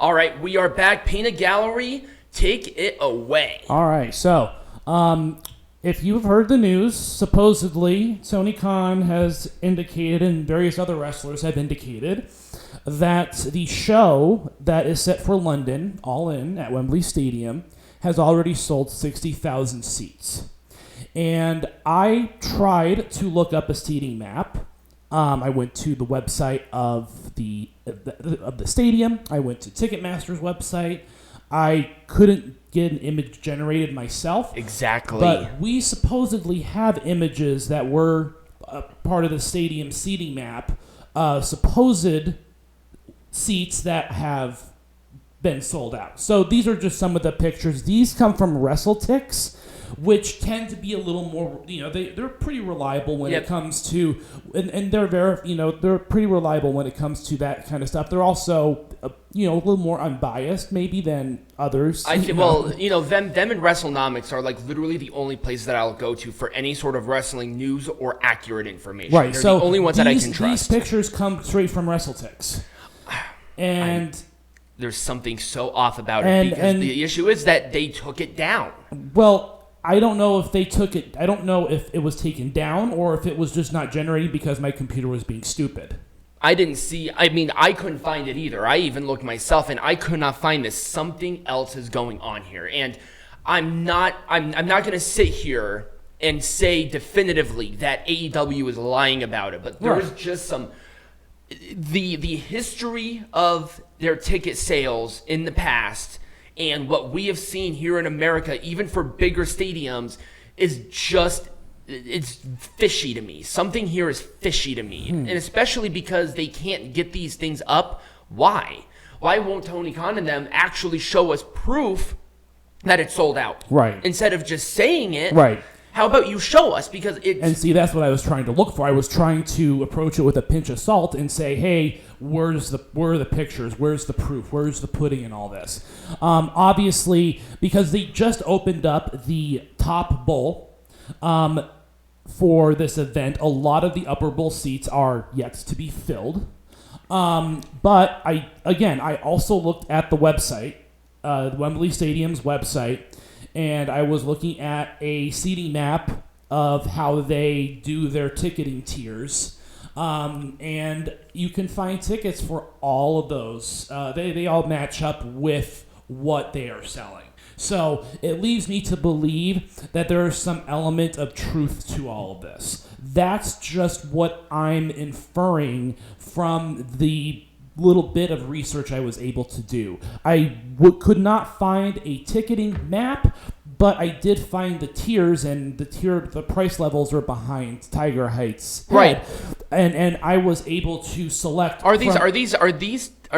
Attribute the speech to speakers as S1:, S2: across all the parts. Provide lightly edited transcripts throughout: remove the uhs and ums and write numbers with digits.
S1: All right, we are back. Peanut Gallery, take it away.
S2: All right, so if you've heard the news, supposedly Tony Khan has indicated, and various other wrestlers have indicated, that the show that is set for London, All In, at Wembley Stadium, has already sold 60,000 seats. And I tried to look up a seating map. I went to the website of the stadium. I went to Ticketmaster's website. I couldn't get an image generated myself.
S1: Exactly.
S2: But we supposedly have images that were part of the stadium seating map, supposed seats that have been sold out. So these are just some of the pictures. These come from WrestleTix, which tend to be a little more, they're pretty reliable when it comes to, and they're they're pretty reliable when it comes to that kind of stuff. They're also, a little more unbiased maybe than others.
S1: Them and WrestleNomics are like literally the only places that I'll go to for any sort of wrestling news or accurate information.
S2: Right.
S1: They're
S2: so
S1: the only ones that I can trust.
S2: These pictures come straight from WrestleTix. And
S1: there's something so off about it because the issue is that they took it down.
S2: Well, I don't know if they took it. I don't know if it was taken down or if it was just not generating because my computer was being stupid.
S1: I couldn't find it either. I even looked myself and I could not find this. Something else is going on here. And I'm not going to sit here and say definitively that AEW is lying about it, but there's just some the history of their ticket sales in the past and what we have seen here in America, even for bigger stadiums, is just, it's fishy to me. Something here is fishy to me. And especially because they can't get these things up. Why? Why won't Tony Khan and them actually show us proof that it's sold out?
S2: Right.
S1: Instead of just saying it.
S2: Right.
S1: How about you show us? Because it's...
S2: And see, that's what I was trying to look for. I was trying to approach it with a pinch of salt and say, hey, where are the pictures? Where's the proof? Where's the pudding in all this? Obviously, because they just opened up the top bowl for this event, a lot of the upper bowl seats are yet to be filled. But I also looked at the website, Wembley Stadium's website, and I was looking at a seating map of how they do their ticketing tiers. And you can find tickets for all of those. They all match up with what they are selling. So it leaves me to believe that there is some element of truth to all of this. That's just what I'm inferring from the little bit of research I was able to do. I could not find a ticketing map, but I did find the tiers, and the price levels are behind Tiger Heights.
S1: Right.
S2: And I was able to select.
S1: Are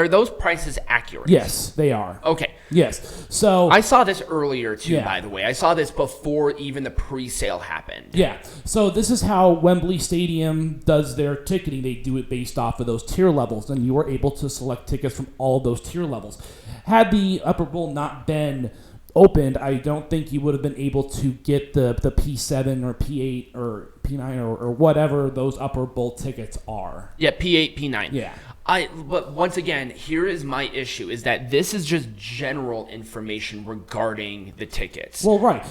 S1: those prices accurate?
S2: Yes, they are.
S1: Okay.
S2: Yes. So
S1: I saw this earlier too, by the way. I saw this before even the pre-sale happened.
S2: Yeah. So this is how Wembley Stadium does their ticketing. They do it based off of those tier levels, and you were able to select tickets from all those tier levels. Had the upper bowl not been opened, I don't think you would have been able to get the P7 or P8 or P9 or whatever those upper bowl tickets are.
S1: Yeah, P8, P9.
S2: Yeah.
S1: But once again, here is my issue, is that this is just general information regarding the tickets.
S2: Well, right.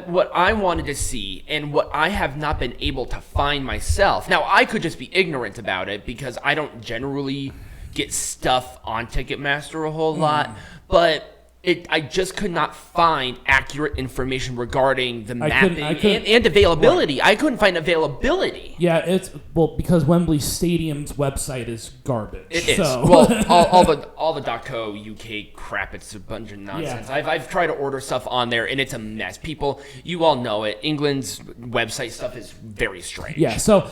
S1: What I wanted to see, and what I have not been able to find myself. Now, I could just be ignorant about it because I don't generally get stuff on Ticketmaster a whole lot, but I just could not find accurate information regarding the mapping and availability. Right. I couldn't find availability.
S2: Yeah, because Wembley Stadium's website is garbage.
S1: It is. Well, all the .co UK crap, it's a bunch of nonsense. Yeah. I've tried to order stuff on there, and it's a mess. People, you all know it. England's website stuff is very strange.
S2: Yeah, so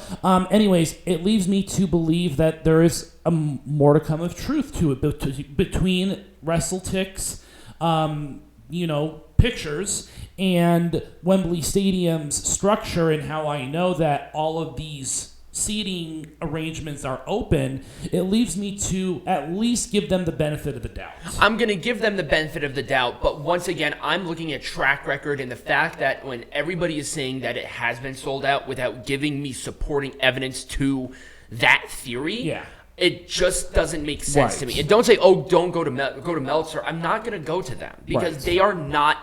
S2: anyways, it leaves me to believe that there is more to come of truth to it between WrestleTix, pictures and Wembley Stadium's structure, and how I know that all of these seating arrangements are open. It leaves me to at least give them the benefit of the doubt.
S1: I'm going to give them the benefit of the doubt, but once again, I'm looking at track record and the fact that when everybody is saying that it has been sold out without giving me supporting evidence to that theory, It just doesn't make sense to me. And don't say, "Oh, don't go to Meltzer." I'm not going to go to them because they are not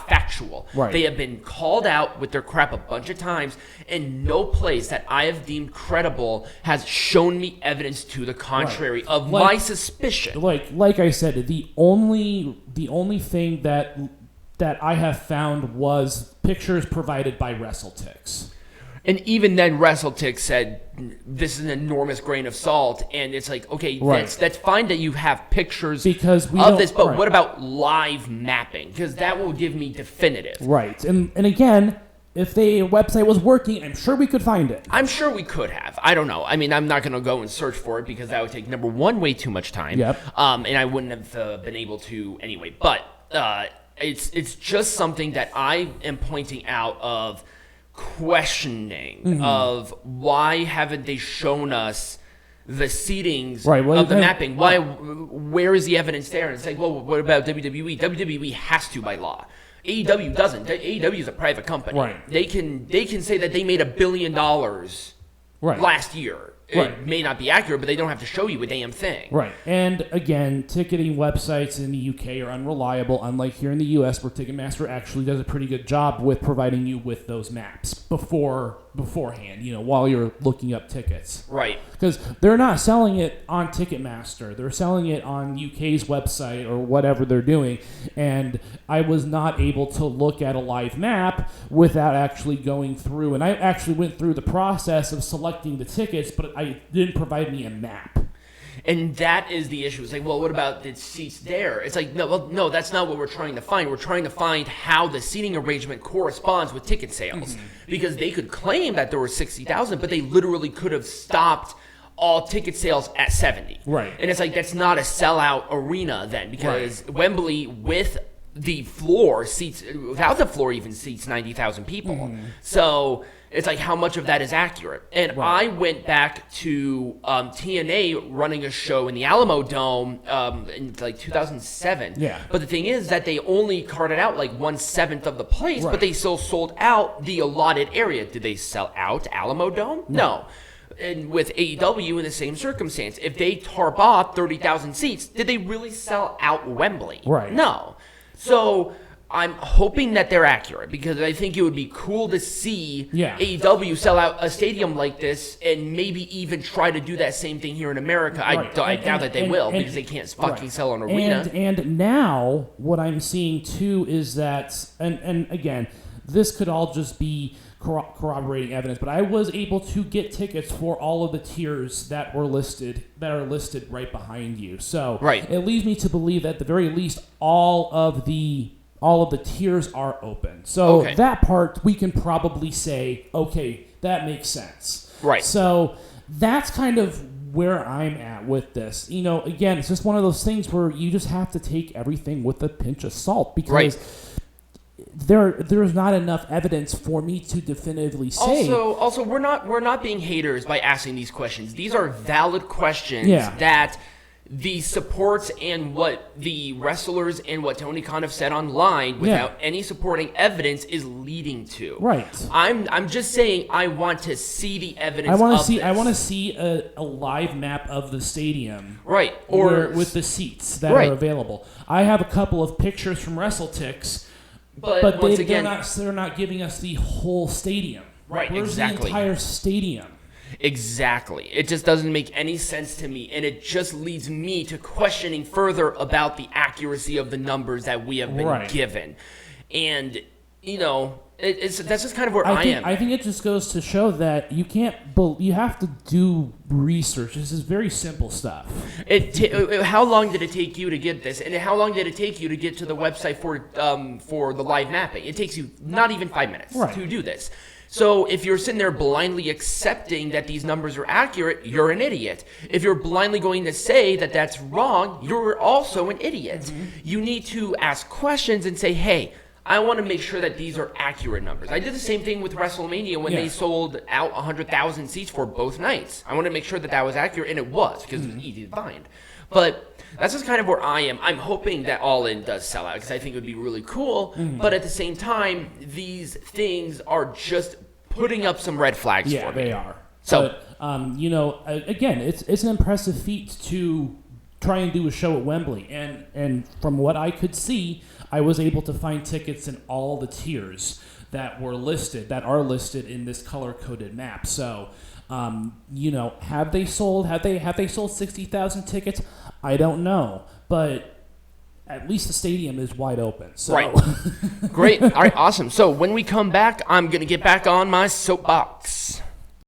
S1: factual.
S2: Right.
S1: They have been called out with their crap a bunch of times, and no place that I have deemed credible has shown me evidence to the contrary of my suspicion.
S2: Like I said, the only thing that I have found was pictures provided by WrestleTix.
S1: And even then, WrestleTix said this is an enormous grain of salt, and it's like, okay, that's fine that you have pictures of this, but what about live mapping? Because that will give me definitive.
S2: Right, and again, if the website was working, I'm sure we could find it.
S1: I'm sure we could have. I don't know. I mean, I'm not going to go and search for it because that would take, number one, way too much time.
S2: Yep.
S1: And I wouldn't have been able to anyway. But it's just something that I am pointing out of questioning of why haven't they shown us the seatings of the mapping? Where is the evidence there? And it's like, well, what about WWE? WWE has to by law. AEW doesn't. AEW is a private company.
S2: Right.
S1: They can say that they made $1 billion last year. It may not be accurate, but they don't have to show you a damn thing.
S2: Right. And again, ticketing websites in the UK are unreliable, unlike here in the US, where Ticketmaster actually does a pretty good job with providing you with those maps beforehand, while you're looking up tickets.
S1: Right.
S2: Because they're not selling it on Ticketmaster. They're selling it on UK's website or whatever they're doing. And I was not able to look at a live map without actually going through. And I actually went through the process of selecting the tickets, but I didn't provide me a map.
S1: And that is the issue. It's like, well, what about the seats there? It's like, no, that's not what we're trying to find. We're trying to find how the seating arrangement corresponds with ticket sales. Because they could claim that there were 60,000, but they literally could have stopped all ticket sales at 70.
S2: Right.
S1: And it's like, that's not a sellout arena then, because Wembley with the floor seats, without the floor even seats 90,000 people. So it's like, how much of that is accurate? And I went back to TNA running a show in the Alamo Dome in like 2007.
S2: Yeah.
S1: But the thing is that they only carted out like 1/7 of the place, but they still sold out the allotted area. Did they sell out Alamo Dome? No. And with AEW in the same circumstance, if they tarp off 30,000 seats, did they really sell out Wembley?
S2: Right.
S1: No. So I'm hoping that they're accurate, because I think it would be cool to see AEW sell out a stadium like this and maybe even try to do that same thing here in America. I doubt that they will, because they can't fucking sell an arena.
S2: And now what I'm seeing too is that, and again, this could all just be corroborating evidence, but I was able to get tickets for all of the tiers that are listed right behind you. So it leads me to believe that at the very least all of the tiers are open. So that part we can probably say, okay, that makes sense.
S1: Right.
S2: So that's kind of where I'm at with this. Again, it's just one of those things where you just have to take everything with a pinch of salt, because there's not enough evidence for me to definitively say.
S1: Also, we're not being haters by asking these questions. These are valid questions that the supports and what the wrestlers and what Tony Khan have said online without any supporting evidence is leading to.
S2: Right.
S1: I'm just saying I want to see the evidence.
S2: I want to see a live map of the stadium.
S1: Right. Or
S2: with the seats that are available. I have a couple of pictures from WrestleTix. But they're not giving us the whole stadium.
S1: Right,
S2: Where's
S1: exactly.
S2: the entire stadium?
S1: Exactly. It just doesn't make any sense to me, and it just leads me to questioning further about the accuracy of the numbers that we have been given. And, that's just kind of where I am.
S2: I think it just goes to show that you have to do research. This is very simple stuff.
S1: How long did it take you to get this? And how long did it take you to get to the website for the live mapping? It takes you not even 5 minutes to do this. So if you're sitting there blindly accepting that these numbers are accurate, you're an idiot. If you're blindly going to say that that's wrong, you're also an idiot. You need to ask questions and say, hey, I want to make sure that these are accurate numbers. I did the same thing with WrestleMania when they sold out 100,000 seats for both nights. I want to make sure that that was accurate, and it was, because it was easy to find. But that's just kind of where I am. I'm hoping that All In does sell out, because I think it would be really cool. But at the same time, these things are just putting up some red flags for me.
S2: Yeah, they are.
S1: So
S2: Again, it's an impressive feat to try and do a show at Wembley. And from what I could see, I was able to find tickets in all the tiers that are listed in this color-coded map. So, have they sold 60,000 tickets? I don't know, but at least the stadium is wide open. So.
S1: Right. Great. All right, awesome. So when we come back, I'm going to get back on my soapbox.